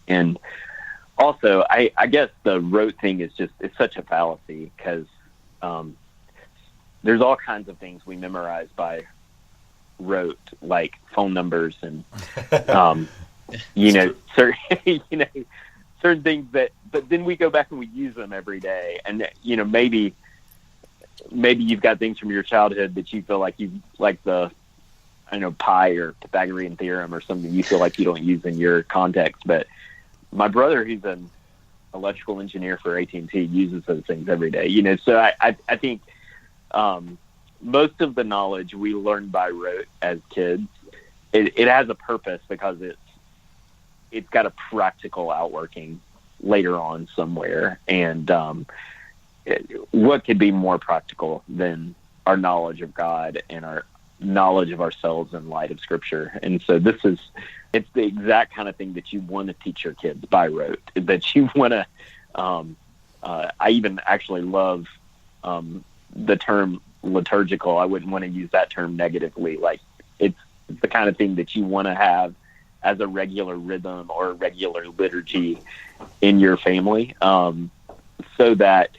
And also, I guess the rote thing is it's such a fallacy, because there's all kinds of things we memorize by rote, like phone numbers and certain certain things but then we go back and we use them every day. And maybe you've got things from your childhood that you feel like the pi or Pythagorean theorem or something you feel like you don't use in your context. But my brother, who's an electrical engineer for AT&T, uses those things every day. So I think most of the knowledge we learn by rote as kids, it has a purpose, because it's got a practical outworking later on somewhere. And what could be more practical than our knowledge of God and our knowledge of ourselves in light of Scripture? And so it's the exact kind of thing that you want to teach your kids by rote, that you want to I even actually love the term liturgical. I wouldn't want to use that term negatively. Like, it's the kind of thing that you want to have as a regular rhythm or a regular liturgy in your family, so that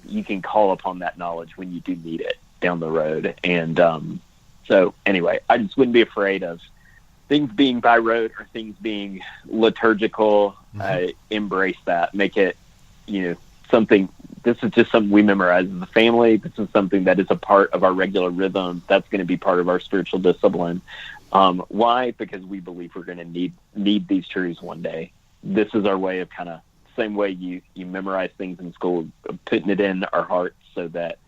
you can call upon that knowledge when you do need it down the road. And so anyway, I just wouldn't be afraid of things being by rote or things being liturgical. Embrace that. Make it, something. This is just something we memorize as a family. This is something that is a part of our regular rhythm. That's going to be part of our spiritual discipline. Why? Because we believe we're going to need these truths one day. This is our way of kind of, same way you memorize things in school, putting it in our hearts so that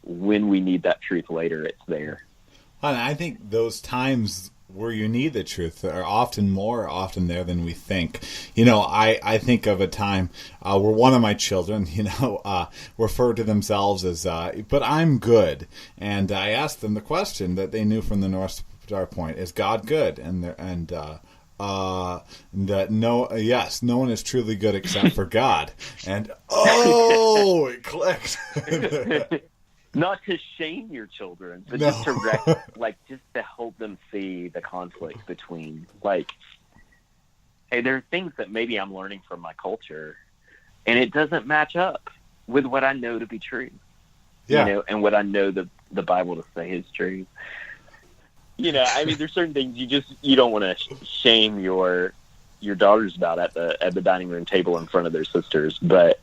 when we need that truth later, it's there. And I think those times where you need the truth are more often there than we think. I think of a time where one of my children, referred to themselves as, but I'm good. And I asked them the question that they knew from the North Star Point, is God good? That no one is truly good except for God. And, it clicked. Not to shame your children, but just to just to help them see the conflict between, hey, there are things that maybe I'm learning from my culture, and it doesn't match up with what I know to be true. And what I know the Bible to say is true. There's certain things you don't want to shame your daughters about at the dining room table in front of their sisters, but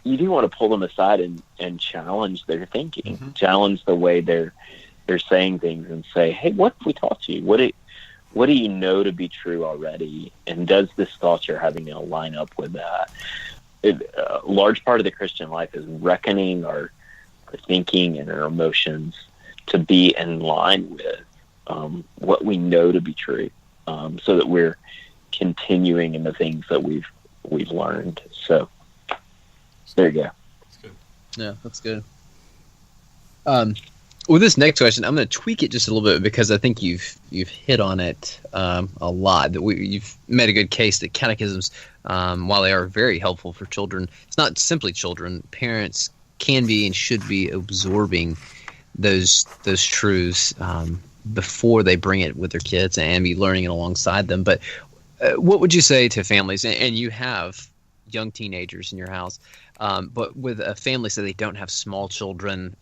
you do want to pull them aside and challenge their thinking, challenge the way they're saying things, and say, hey, what have we taught you? What do you know to be true already? And does this thought you're having line up with that? A large part of the Christian life is reckoning our thinking and our emotions to be in line with what we know to be true, so that we're continuing in the things that we've learned. So there you go. That's good. Yeah, that's good. With this next question, I'm going to tweak it just a little bit, because I think you've hit on it a lot. That you've made a good case that catechisms, while they are very helpful for children, it's not simply children. Parents can be and should be absorbing those truths before they bring it with their kids, and be learning it alongside them. But what would you say to families? And you have young teenagers in your house. But with a family, so they don't have small children,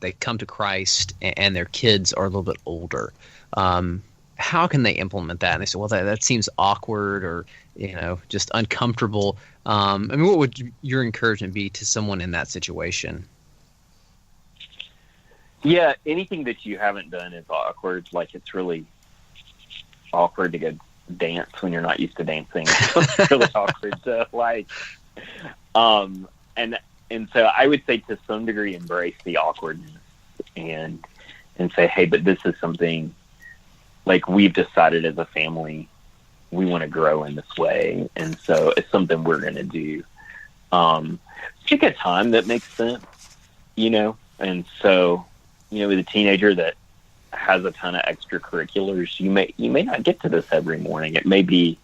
they come to Christ and their kids are a little bit older. How can they implement that? And they say, well, that seems awkward or, just uncomfortable. What would your encouragement be to someone in that situation? Yeah, anything that you haven't done is awkward. Like, it's really awkward to go dance when you're not used to dancing. It's really awkward. So, and so I would say, to some degree, embrace the awkwardness and say, hey, but this is something, we've decided as a family we want to grow in this way, and so it's something we're going to do. Pick a time that makes sense, and so, with a teenager that has a ton of extracurriculars, you may not get to this every morning. It may be,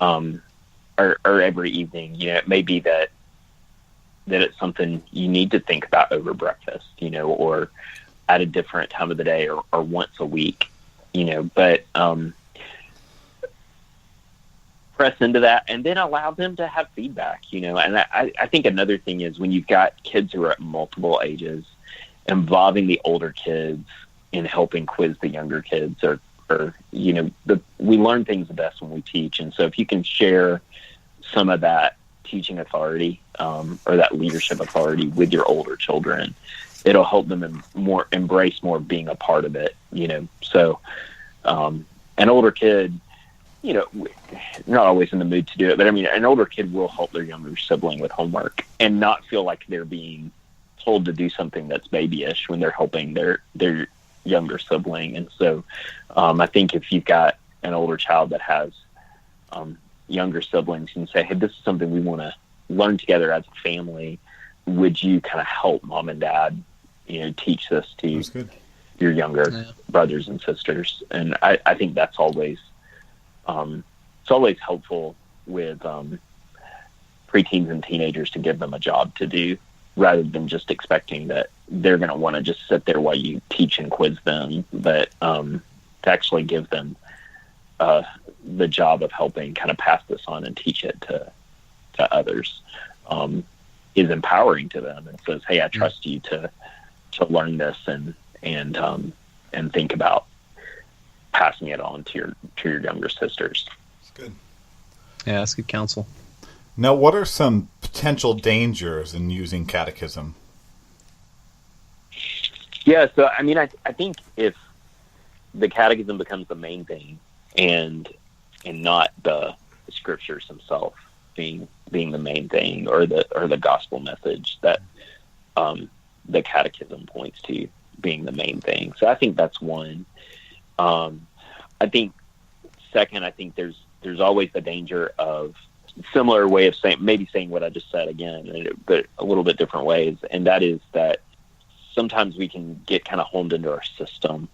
or every evening. It may be that it's something you need to think about over breakfast, or at a different time of the day, or once a week, but press into that, and then allow them to have feedback, you know. And I think another thing is when you've got kids who are at multiple ages, involving the older kids in helping quiz the younger kids, or you know, we learn things the best when we teach. And so if you can share some of that teaching authority, or that leadership authority with your older children, it'll help them embrace more being a part of it, you know. So an older kid, you know, not always in the mood to do it, but I mean, an older kid will help their younger sibling with homework and not feel like they're being told to do something that's babyish when they're helping their younger sibling. And so I think if you've got an older child that has younger siblings, and say, hey, this is something we want to learn together as a family, would you kind of help mom and dad, you know, teach this to your younger brothers and sisters? And I think that's always it's always helpful with preteens and teenagers to give them a job to do, rather than just expecting that they're going to want to just sit there while you teach and quiz them, but to actually give them the job of helping kind of pass this on and teach it to others is empowering to them, and says, hey, I trust you to learn this and think about passing it on to your younger sisters. That's good. Yeah, that's good counsel. Now, what are some potential dangers in using catechism? Yeah, so I mean, I think if the catechism becomes the main thing and not the scriptures themselves being the main thing, or the gospel message that the catechism points to being the main thing. So I think that's one. I think second, I think there's always the danger of similar way of saying what I just said again, but a little bit different ways. And that is that sometimes we can get kind of honed into our system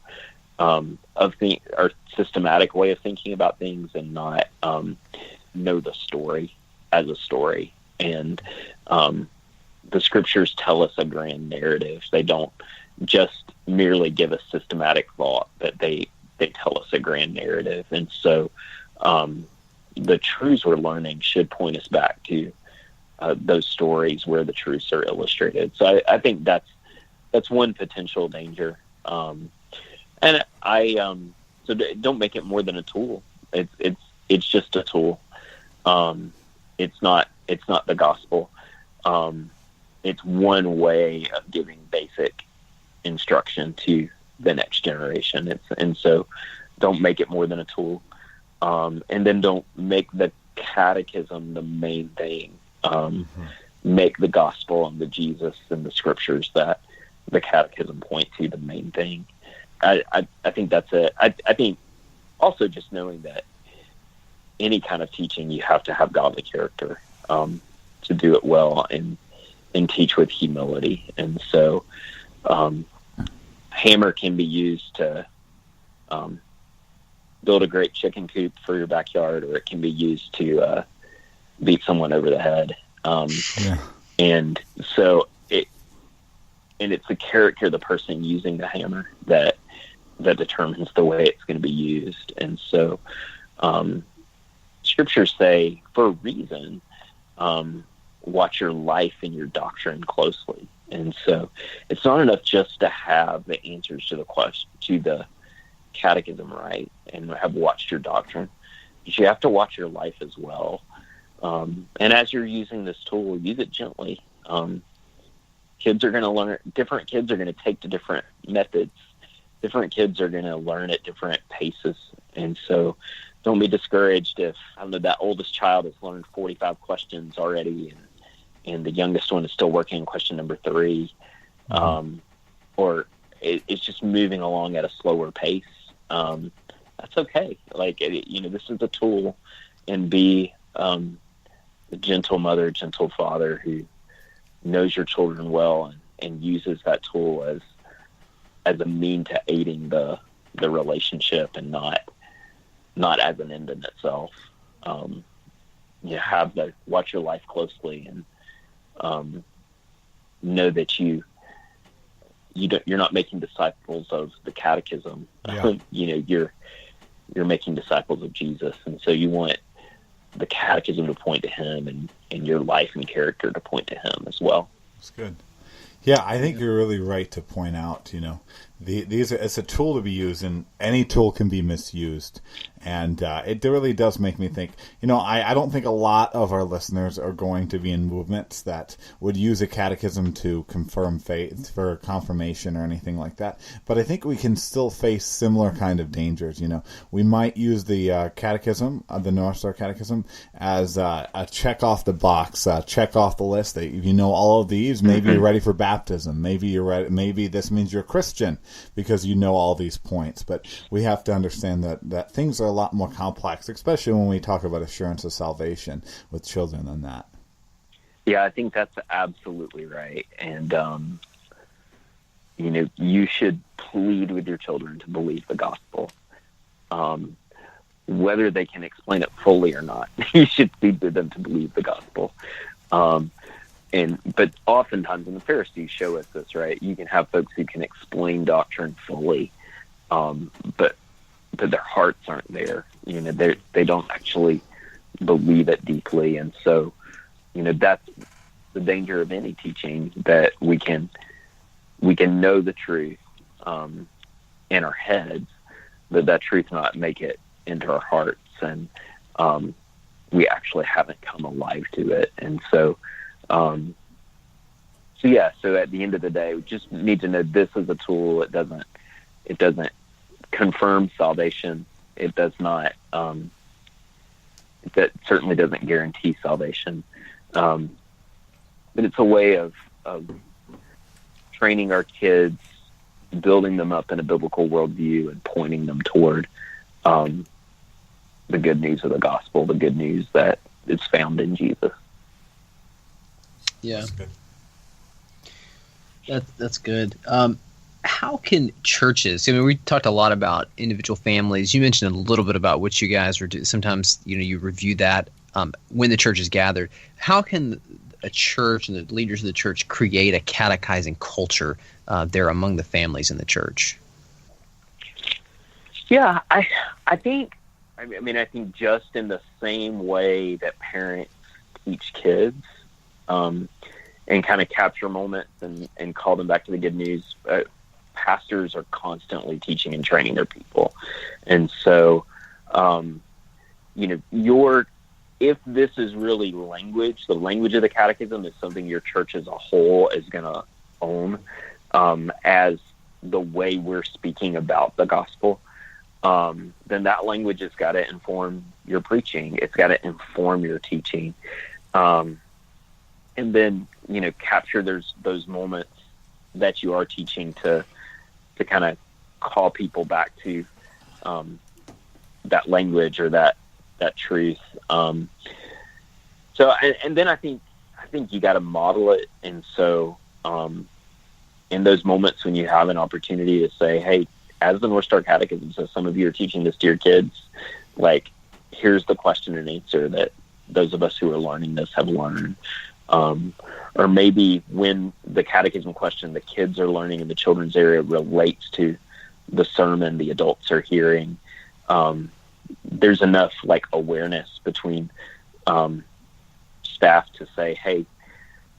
our systematic way of thinking about things, and not know the story as a story. And the scriptures tell us a grand narrative. They don't just merely give us systematic thought, but they tell us a grand narrative. And so the truths we're learning should point us back to those stories where the truths are illustrated. So I think that's one potential danger. And so don't make it more than a tool. It's just a tool. It's not the gospel. It's one way of giving basic instruction to the next generation. And so don't make it more than a tool. And then don't make the catechism the main thing. Make the gospel and the Jesus and the scriptures that the catechism point to the main thing. I think that's it. I think also just knowing that any kind of teaching, you have to have godly character to do it well and teach with humility. And so hammer can be used to build a great chicken coop for your backyard, or it can be used to beat someone over the head. And so it's the character of the person using the hammer that determines the way it's going to be used. And so scriptures say, for a reason, watch your life and your doctrine closely. And so it's not enough just to have the answers to the catechism right and have watched your doctrine, but you have to watch your life as well. And as you're using this tool, use it gently. Kids are going to learn. Different kids are going to take to different methods. Different kids are going to learn at different paces. And so don't be discouraged if, I don't know, that oldest child has learned 45 questions already and the youngest one is still working on question number 3. Or it's just moving along at a slower pace. That's okay. Like, this is a tool, and be a gentle mother, gentle father who knows your children well and uses that tool as a mean to aiding the relationship, and not as an end in itself. You have to watch your life closely and know that you're not making disciples of the catechism. You're making disciples of Jesus. And so you want the catechism to point to him, and your life and character to point to him as well. That's good. Yeah, I think you're really right to point out, it's a tool to be used, and any tool can be misused. And it really does make me think, I don't think a lot of our listeners are going to be in movements that would use a catechism to confirm faith for confirmation or anything like that. But I think we can still face similar kind of dangers. We might use the catechism, the North Star Catechism, as a check off the box, check off the list. If you know all of these, maybe you're ready for baptism. Maybe you're ready. Maybe this means you're a Christian because you know all these points. But we have to understand that things are a lot more complex, especially when we talk about assurance of salvation with children than that. Yeah, I think that's absolutely right. And, you should plead with your children to believe the gospel. Whether they can explain it fully or not, you should plead with them to believe the gospel. But oftentimes, and the Pharisees show us this, right? You can have folks who can explain doctrine fully, but their hearts aren't there. They don't actually believe it deeply, and so that's the danger of any teaching, that we can know the truth in our heads, but that truth not make it into our hearts, and we actually haven't come alive to it. And so at the end of the day, we just need to know this is a tool. It doesn't confirm salvation. It does not. That certainly doesn't guarantee salvation. But it's a way of training our kids, building them up in a biblical worldview, and pointing them toward the good news of the gospel, the good news that is found in Jesus. Yeah, that's good. How can churches? We talked a lot about individual families. You mentioned a little bit about what you guys were doing. Sometimes, you review that when the church is gathered. How can a church and the leaders of the church create a catechizing culture there among the families in the church? Yeah, I think just in the same way that parents teach kids and kind of capture moments and call them back to the good news, pastors are constantly teaching and training their people. And so, if this is really language, the language of the catechism is something your church as a whole is going to own as the way we're speaking about the gospel, then that language has got to inform your preaching. It's got to inform your teaching. And then, capture those moments that you are teaching to kind of call people back to that language or that truth. And then I think you got to model it. And so in those moments when you have an opportunity to say, hey, as the North Star Catechism, so some of you are teaching this to your kids, like, here's the question and answer that those of us who are learning this have learned. Or maybe when the catechism question the kids are learning in the children's area relates to the sermon the adults are hearing, there's enough awareness between staff to say, hey,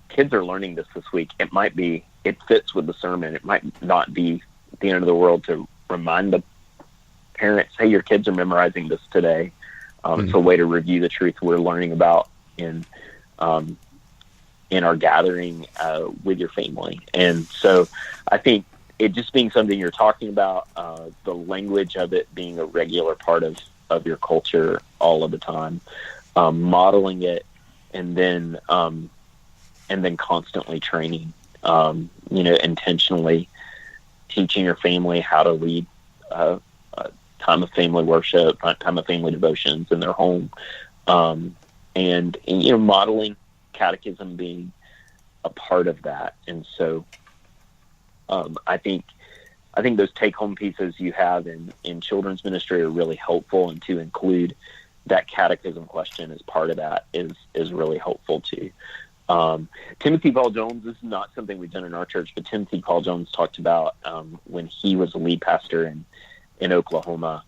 kids are learning this week. It fits with the sermon. It might not be the end of the world to remind the parents, hey, your kids are memorizing this today. It's a way to review the truth we're learning about in our gathering with your family. And so I think it just being something you're talking about, the language of it being a regular part of your culture all of the time, modeling it, and then constantly training, intentionally teaching your family how to lead a time of family worship, a time of family devotions in their home, and modeling catechism being a part of that. And so I think those take-home pieces you have in children's ministry are really helpful, and to include that catechism question as part of that is really helpful too. Timothy Paul Jones, this is not something we've done in our church, but Timothy Paul Jones talked about when he was a lead pastor in Oklahoma,